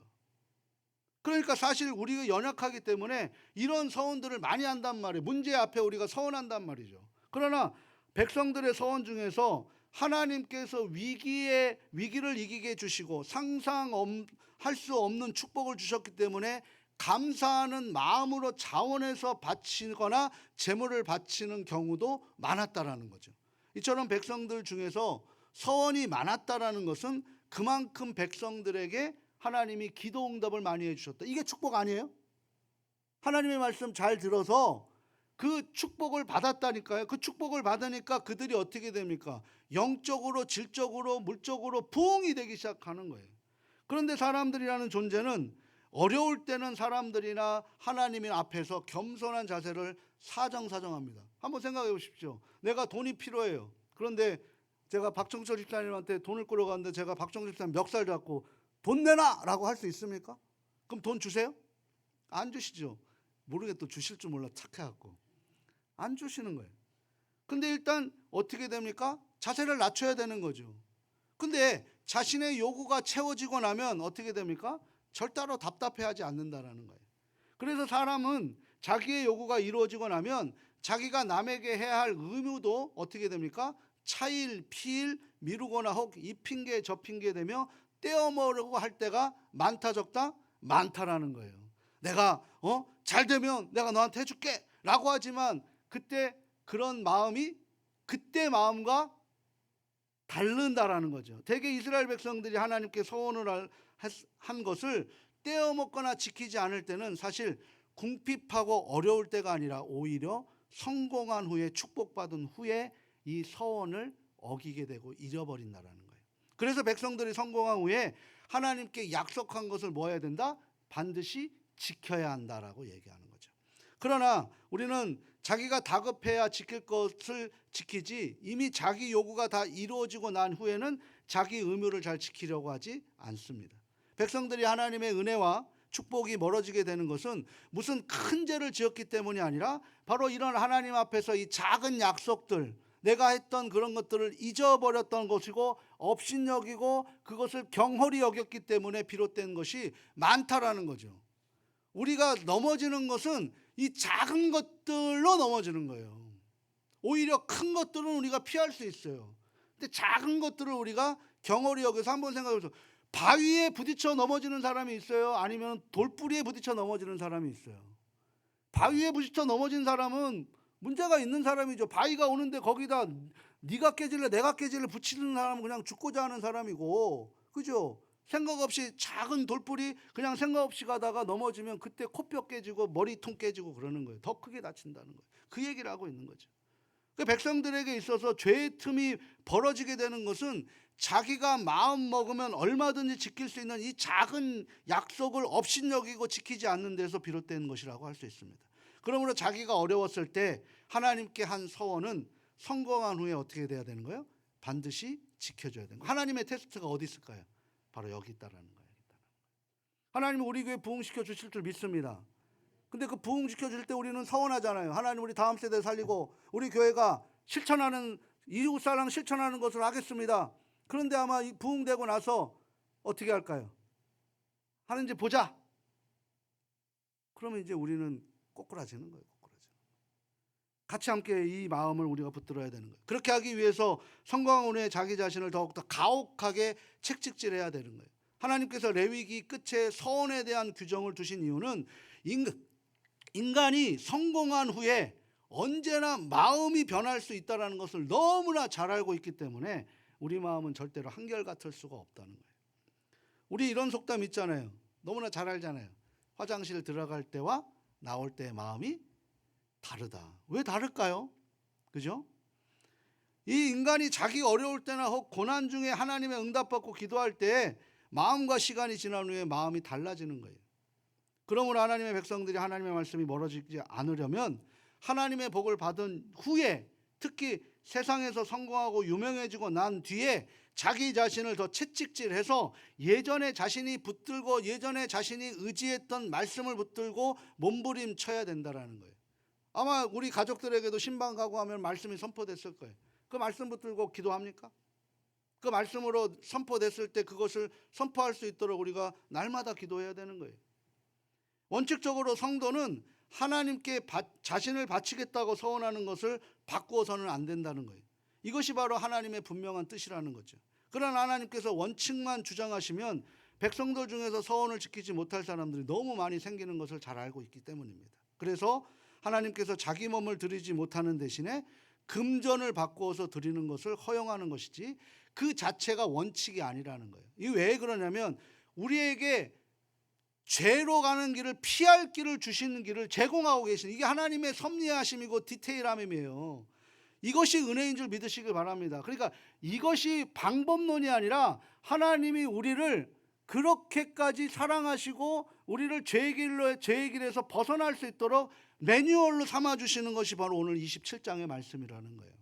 그러니까 사실 우리가 연약하기 때문에 이런 서원들을 많이 한단 말이에요. 문제 앞에 우리가 서원한단 말이죠. 그러나 백성들의 서원 중에서 하나님께서 위기를 이기게 해주시고 상상할 수 없는 축복을 주셨기 때문에 감사하는 마음으로 자원해서 바치거나 재물을 바치는 경우도 많았다라는 거죠. 이처럼 백성들 중에서 서원이 많았다라는 것은 그만큼 백성들에게 하나님이 기도 응답을 많이 해주셨다. 이게 축복 아니에요? 하나님의 말씀 잘 들어서 그 축복을 받았다니까요. 그 축복을 받으니까 그들이 어떻게 됩니까? 영적으로, 질적으로, 물적으로 부흥이 되기 시작하는 거예요. 그런데 사람들이라는 존재는 어려울 때는 사람들이나 하나님 앞에서 겸손한 자세를 사정사정합니다. 한번 생각해 보십시오. 내가 돈이 필요해요. 그런데 제가 박정철 집사님한테 돈을 끌어갔는데 제가 박정철 집사님 멱살 잡고 돈 내놔! 라고 할 수 있습니까? 그럼 돈 주세요? 안 주시죠. 모르게 또 주실 줄 몰라 착해갖고 안 주시는 거예요. 근데 일단 어떻게 됩니까? 자세를 낮춰야 되는 거죠. 근데 자신의 요구가 채워지고 나면 어떻게 됩니까? 절대로 답답해하지 않는다라는 거예요. 그래서 사람은 자기의 요구가 이루어지고 나면 자기가 남에게 해야 할 의무도 어떻게 됩니까? 차일, 피일, 미루거나 혹 이 핑계 저 핑계 되며 떼어먹으려고 할 때가 많다 적다? 많다라는 거예요. 내가 잘 되면 내가 너한테 해줄게 라고 하지만 그때 그런 마음이 그때 마음과 다른다라는 거죠. 대개 이스라엘 백성들이 하나님께 서원을 한 것을 떼어먹거나 지키지 않을 때는 사실 궁핍하고 어려울 때가 아니라 오히려 성공한 후에, 축복받은 후에 이 서원을 어기게 되고 잃어버린다라는 거예요. 그래서 백성들이 성공한 후에 하나님께 약속한 것을 뭐 해야 된다? 반드시 지켜야 한다라고 얘기하는 거죠. 그러나 우리는 자기가 다급해야 지킬 것을 지키지, 이미 자기 요구가 다 이루어지고 난 후에는 자기 의무를 잘 지키려고 하지 않습니다. 백성들이 하나님의 은혜와 축복이 멀어지게 되는 것은 무슨 큰 죄를 지었기 때문이 아니라 바로 이런 하나님 앞에서 이 작은 약속들, 내가 했던 그런 것들을 잊어버렸던 것이고 업신여기고 그것을 경홀히 여겼기 때문에 비롯된 것이 많다라는 거죠. 우리가 넘어지는 것은 이 작은 것들로 넘어지는 거예요. 오히려 큰 것들은 우리가 피할 수 있어요. 근데 작은 것들을 우리가 경홀히 여겨서 한번 생각해보세요. 바위에 부딪혀 넘어지는 사람이 있어요? 아니면 돌뿌리에 부딪혀 넘어지는 사람이 있어요? 바위에 부딪혀 넘어진 사람은 문제가 있는 사람이죠. 바위가 오는데 거기다 네가 깨질래 내가 깨질래 붙이는 사람은 그냥 죽고자 하는 사람이고, 그죠? 생각 없이 작은 돌뿌리 그냥 생각 없이 가다가 넘어지면 그때 코뼈 깨지고 머리통 깨지고 그러는 거예요. 더 크게 다친다는 거예요. 그 얘기를 하고 있는 거죠. 그 백성들에게 있어서 죄의 틈이 벌어지게 되는 것은 자기가 마음 먹으면 얼마든지 지킬 수 있는 이 작은 약속을 업신여기고 지키지 않는 데서 비롯된 것이라고 할 수 있습니다. 그러므로 자기가 어려웠을 때 하나님께 한 서원은 성공한 후에 어떻게 돼야 되는 거예요? 반드시 지켜줘야 되는 거예요. 하나님의 테스트가 어디 있을까요? 바로 여기 있다라는 거예요. 하나님은 우리 교회 부흥시켜 주실 줄 믿습니다. 근데 그 부흥시켜 줄 때 우리는 서원하잖아요. 하나님, 우리 다음 세대 살리고 우리 교회가 실천하는, 이웃사랑 실천하는 것을 하겠습니다. 그런데 아마 부흥되고 나서 어떻게 할까요? 하는지 보자. 그러면 이제 우리는 꼬꾸라지는 거예요. 같이 함께 이 마음을 우리가 붙들어야 되는 거예요. 그렇게 하기 위해서 성공한 후에 자기 자신을 더욱더 가혹하게 책찍질해야 되는 거예요. 하나님께서 레위기 끝에 서원에 대한 규정을 두신 이유는 인간이 성공한 후에 언제나 마음이 변할 수 있다는 것을 너무나 잘 알고 있기 때문에 우리 마음은 절대로 한결같을 수가 없다는 거예요. 우리 이런 속담 있잖아요. 너무나 잘 알잖아요. 화장실 들어갈 때와 나올 때의 마음이 다르다. 왜 다를까요? 그죠? 이 인간이 자기 어려울 때나 혹 고난 중에 하나님의 응답받고 기도할 때 마음과 시간이 지난 후에 마음이 달라지는 거예요. 그러므로 하나님의 백성들이 하나님의 말씀이 멀어지지 않으려면 하나님의 복을 받은 후에, 특히 세상에서 성공하고 유명해지고 난 뒤에 자기 자신을 더 채찍질해서 예전에 자신이 붙들고 예전에 자신이 의지했던 말씀을 붙들고 몸부림쳐야 된다라는 거예요. 아마 우리 가족들에게도 신방 가고 하면 말씀이 선포됐을 거예요. 그 말씀 붙들고 기도합니까? 그 말씀으로 선포됐을 때 그것을 선포할 수 있도록 우리가 날마다 기도해야 되는 거예요. 원칙적으로 성도는 하나님께 자신을 바치겠다고 서원하는 것을 바꾸어서는 안 된다는 거예요. 이것이 바로 하나님의 분명한 뜻이라는 거죠. 그러나 하나님께서 원칙만 주장하시면 백성들 중에서 서원을 지키지 못할 사람들이 너무 많이 생기는 것을 잘 알고 있기 때문입니다. 그래서 하나님께서 자기 몸을 드리지 못하는 대신에 금전을 바꾸어서 드리는 것을 허용하는 것이지 그 자체가 원칙이 아니라는 거예요. 이게 왜 그러냐면 우리에게 죄로 가는 길을 피할 길을 주시는 길을 제공하고 계시는, 이게 하나님의 섭리하심이고 디테일함이에요. 이것이 은혜인 줄 믿으시길 바랍니다. 그러니까 이것이 방법론이 아니라 하나님이 우리를 그렇게까지 사랑하시고 우리를 죄의 길에서 벗어날 수 있도록 매뉴얼로 삼아주시는 것이 바로 오늘 27장의 말씀이라는 거예요.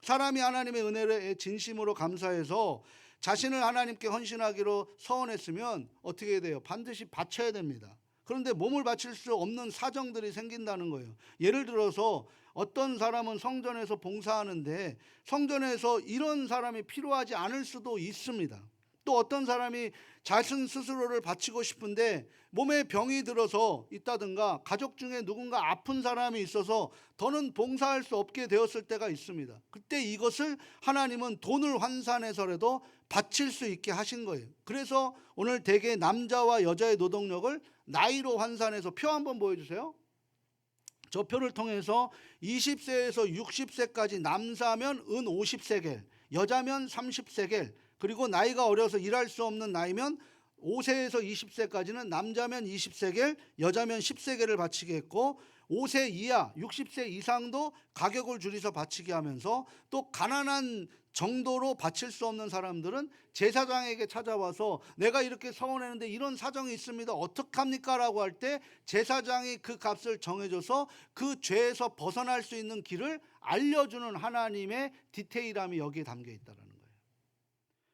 사람이 하나님의 은혜에 진심으로 감사해서 자신을 하나님께 헌신하기로 서원했으면 어떻게 돼요? 반드시 바쳐야 됩니다. 그런데 몸을 바칠 수 없는 사정들이 생긴다는 거예요. 예를 들어서 어떤 사람은 성전에서 봉사하는데 성전에서 이런 사람이 필요하지 않을 수도 있습니다. 또 어떤 사람이 자신 스스로를 바치고 싶은데 몸에 병이 들어서 있다든가 가족 중에 누군가 아픈 사람이 있어서 더는 봉사할 수 없게 되었을 때가 있습니다. 그때 이것을 하나님은 돈을 환산해서라도 바칠 수 있게 하신 거예요. 그래서 오늘 대개 남자와 여자의 노동력을 나이로 환산해서 표 한번 보여주세요. 저 표를 통해서 20세에서 60세까지 남사면 은 50세겔, 여자면 30세겔, 그리고 나이가 어려서 일할 수 없는 나이면 5세에서 20세까지는 남자면 20세겔, 여자면 10세겔을 바치게 했고, 5세 이하, 60세 이상도 가격을 줄여서 바치게 하면서, 또 가난한 정도로 바칠 수 없는 사람들은 제사장에게 찾아와서 내가 이렇게 서원했는데 이런 사정이 있습니다, 어떡합니까? 라고 할 때 제사장이 그 값을 정해줘서 그 죄에서 벗어날 수 있는 길을 알려주는 하나님의 디테일함이 여기에 담겨 있다는 거예요.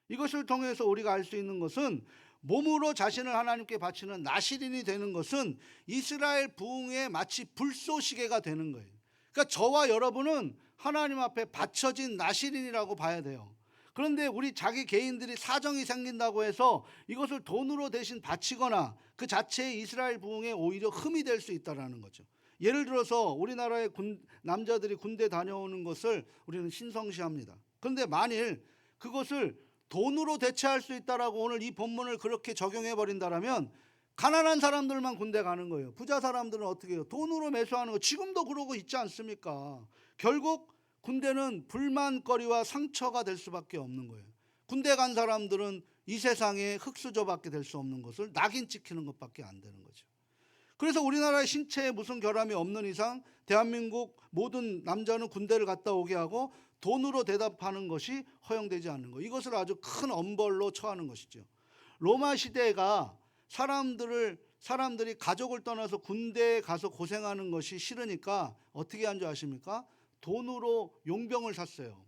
이것을 통해서 우리가 알 수 있는 것은, 몸으로 자신을 하나님께 바치는 나실인이 되는 것은 이스라엘 부흥의 마치 불쏘시개가 되는 거예요. 그러니까 저와 여러분은 하나님 앞에 바쳐진 나실인이라고 봐야 돼요. 그런데 우리 자기 개인들이 사정이 생긴다고 해서 이것을 돈으로 대신 바치거나 그 자체의 이스라엘 부흥에 오히려 흠이 될 수 있다는 거죠. 예를 들어서 우리나라의 남자들이 군대 다녀오는 것을 우리는 신성시합니다. 그런데 만일 그것을 돈으로 대체할 수 있다라고 오늘 이 본문을 그렇게 적용해 버린다라면 가난한 사람들만 군대 가는 거예요. 부자 사람들은 어떻게 해요? 돈으로 매수하는 거. 지금도 그러고 있지 않습니까? 결국 군대는 불만거리와 상처가 될 수밖에 없는 거예요. 군대 간 사람들은 이 세상에 흙수저밖에 될 수 없는 것을 낙인 찍히는 것밖에 안 되는 거죠. 그래서 우리나라의 신체에 무슨 결함이 없는 이상 대한민국 모든 남자는 군대를 갔다 오게 하고 돈으로 대답하는 것이 허용되지 않는 것, 이것을 아주 큰 엄벌로 처하는 것이죠. 로마 시대가 사람들이 가족을 떠나서 군대에 가서 고생하는 것이 싫으니까 어떻게 한 줄 아십니까? 돈으로 용병을 샀어요.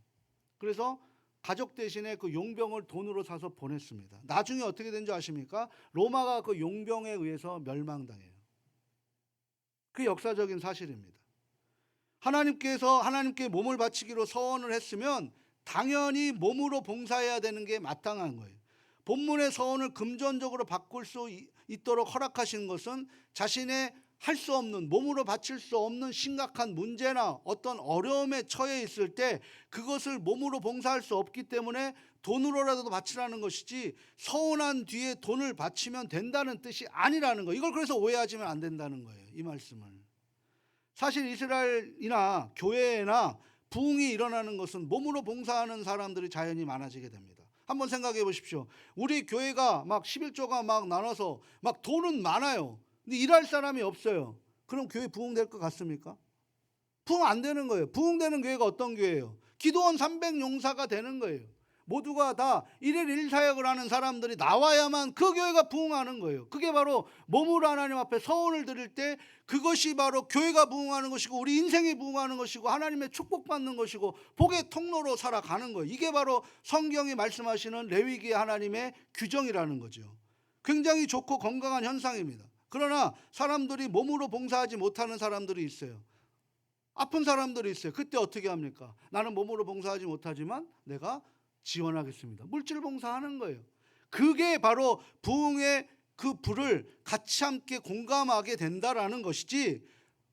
그래서 가족 대신에 그 용병을 돈으로 사서 보냈습니다. 나중에 어떻게 된 줄 아십니까? 로마가 그 용병에 의해서 멸망당해요. 그 역사적인 사실입니다. 하나님께 몸을 바치기로 서원을 했으면 당연히 몸으로 봉사해야 되는 게 마땅한 거예요. 본문의 서원을 금전적으로 바꿀 수 있도록 허락하신 것은 자신의 할 수 없는, 몸으로 바칠 수 없는 심각한 문제나 어떤 어려움에 처해 있을 때 그것을 몸으로 봉사할 수 없기 때문에 돈으로라도 바치라는 것이지, 서원한 뒤에 돈을 바치면 된다는 뜻이 아니라는 거예요. 이걸 그래서 오해하시면 안 된다는 거예요, 이 말씀을. 사실 이스라엘이나 교회나 부흥이 일어나는 것은 몸으로 봉사하는 사람들이 자연히 많아지게 됩니다. 한번 생각해 보십시오. 우리 교회가 막 11조가 막 나눠서 막 돈은 많아요. 근데 일할 사람이 없어요. 그럼 교회 부흥될 것 같습니까? 부흥 안 되는 거예요. 부흥되는 교회가 어떤 교회예요? 기도원 300용사가 되는 거예요. 모두가 다 일일 1사역을 하는 사람들이 나와야만 그 교회가 부흥하는 거예요. 그게 바로 몸으로 하나님 앞에 서원을 드릴 때 그것이 바로 교회가 부흥하는 것이고 우리 인생이 부흥하는 것이고 하나님의 축복받는 것이고 복의 통로로 살아가는 거예요. 이게 바로 성경이 말씀하시는 레위기의 하나님의 규정이라는 거죠. 굉장히 좋고 건강한 현상입니다. 그러나 사람들이 몸으로 봉사하지 못하는 사람들이 있어요. 아픈 사람들이 있어요. 그때 어떻게 합니까? 나는 몸으로 봉사하지 못하지만 내가 지원하겠습니다. 물질 봉사하는 거예요. 그게 바로 부흥의 그 불을 같이 함께 공감하게 된다라는 것이지,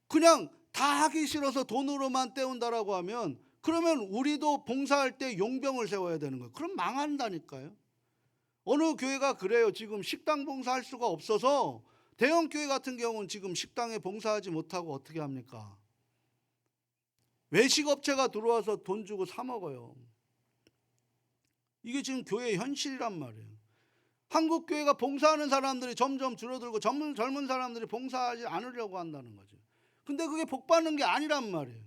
그냥 다 하기 싫어서 돈으로만 때운다라고 하면 그러면 우리도 봉사할 때 용병을 세워야 되는 거예요. 그럼 망한다니까요. 어느 교회가 그래요. 지금 식당 봉사할 수가 없어서 대형 교회 같은 경우는 지금 식당에 봉사하지 못하고 어떻게 합니까? 외식업체가 들어와서 돈 주고 사 먹어요. 이게 지금 교회의 현실이란 말이에요. 한국 교회가 봉사하는 사람들이 점점 줄어들고 젊은 사람들이 봉사하지 않으려고 한다는 거죠. 근데 그게 복 받는 게 아니란 말이에요.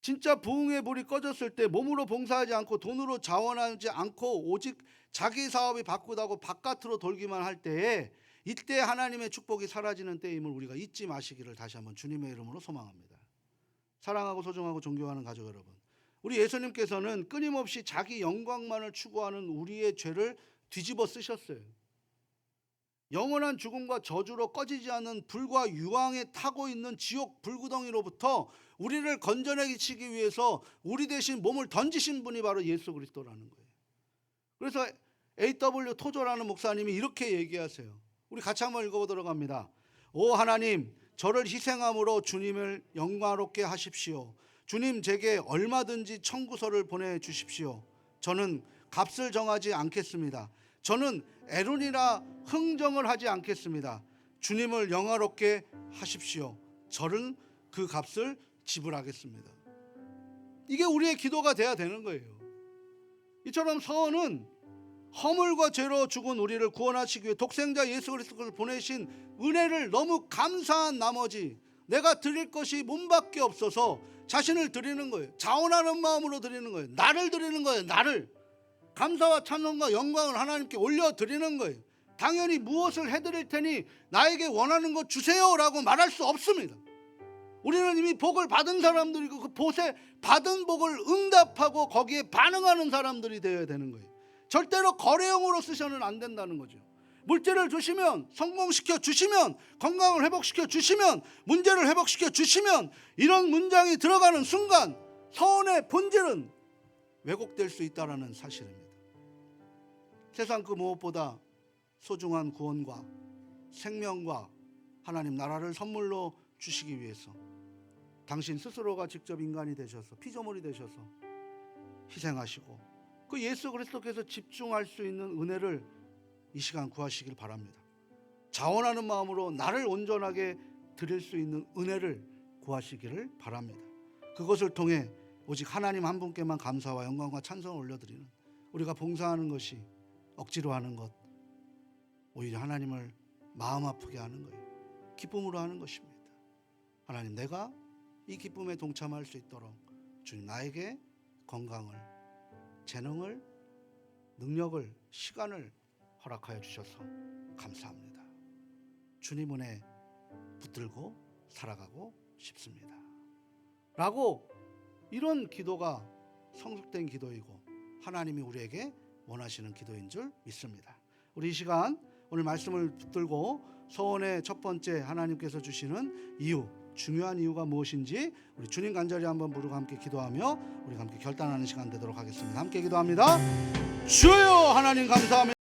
진짜 부흥의 불이 꺼졌을 때 몸으로 봉사하지 않고 돈으로 자원하지 않고 오직 자기 사업이 바쁘다고 바깥으로 돌기만 할 때에, 이때 하나님의 축복이 사라지는 때임을 우리가 잊지 마시기를 다시 한번 주님의 이름으로 소망합니다. 사랑하고 소중하고 존경하는 가족 여러분, 우리 예수님께서는 끊임없이 자기 영광만을 추구하는 우리의 죄를 뒤집어 쓰셨어요. 영원한 죽음과 저주로 꺼지지 않는 불과 유황에 타고 있는 지옥 불구덩이로부터 우리를 건져내시기 위해서 우리 대신 몸을 던지신 분이 바로 예수 그리스도라는 거예요. 그래서 A.W. 토조라는 목사님이 이렇게 얘기하세요. 우리 같이 한번 읽어보도록 합니다. 오 하나님, 저를 희생함으로 주님을 영광롭게 하십시오. 주님, 제게 얼마든지 청구서를 보내주십시오. 저는 값을 정하지 않겠습니다. 저는 애론이나 흥정을 하지 않겠습니다. 주님을 영화롭게 하십시오. 저는 그 값을 지불하겠습니다. 이게 우리의 기도가 돼야 되는 거예요. 이처럼 서원은 허물과 죄로 죽은 우리를 구원하시기 위해 독생자 예수 그리스도를 보내신 은혜를 너무 감사한 나머지 내가 드릴 것이 몸밖에 없어서 자신을 드리는 거예요. 자원하는 마음으로 드리는 거예요. 나를 드리는 거예요. 나를. 감사와 찬송과 영광을 하나님께 올려드리는 거예요. 당연히 무엇을 해드릴 테니 나에게 원하는 것 주세요라고 말할 수 없습니다. 우리는 이미 복을 받은 사람들이고 그 복에 받은 복을 응답하고 거기에 반응하는 사람들이 되어야 되는 거예요. 절대로 거래형으로 쓰셔는 안 된다는 거죠. 물질을 주시면, 성공시켜 주시면, 건강을 회복시켜 주시면, 문제를 회복시켜 주시면, 이런 문장이 들어가는 순간 서원의 본질은 왜곡될 수 있다는 사실입니다. 세상 그 무엇보다 소중한 구원과 생명과 하나님 나라를 선물로 주시기 위해서 당신 스스로가 직접 인간이 되셔서 피조물이 되셔서 희생하시고 그 예수 그리스도께서 집중할 수 있는 은혜를 이 시간 구하시길 바랍니다. 자원하는 마음으로 나를 온전하게 드릴 수 있는 은혜를 구하시기를 바랍니다. 그것을 통해 오직 하나님 한 분께만 감사와 영광과 찬송을 올려드리는, 우리가 봉사하는 것이 억지로 하는 것, 오히려 하나님을 마음 아프게 하는 거예요. 기쁨으로 하는 것입니다. 하나님, 내가 이 기쁨에 동참할 수 있도록 주님 나에게 건강을, 재능을, 능력을, 시간을 허락하여 주셔서 감사합니다. 주님 은혜 붙들고 살아가고 싶습니다. 라고 이런 기도가 성숙된 기도이고 하나님이 우리에게 원하시는 기도인 줄 믿습니다. 우리 이 시간 오늘 말씀을 붙들고 서원의 첫 번째 하나님께서 주시는 이유, 중요한 이유가 무엇인지 우리 주님 간절히 한번 부르고 함께 기도하며 우리 함께 결단하는 시간 되도록 하겠습니다. 함께 기도합니다. 주여 하나님 감사합니다.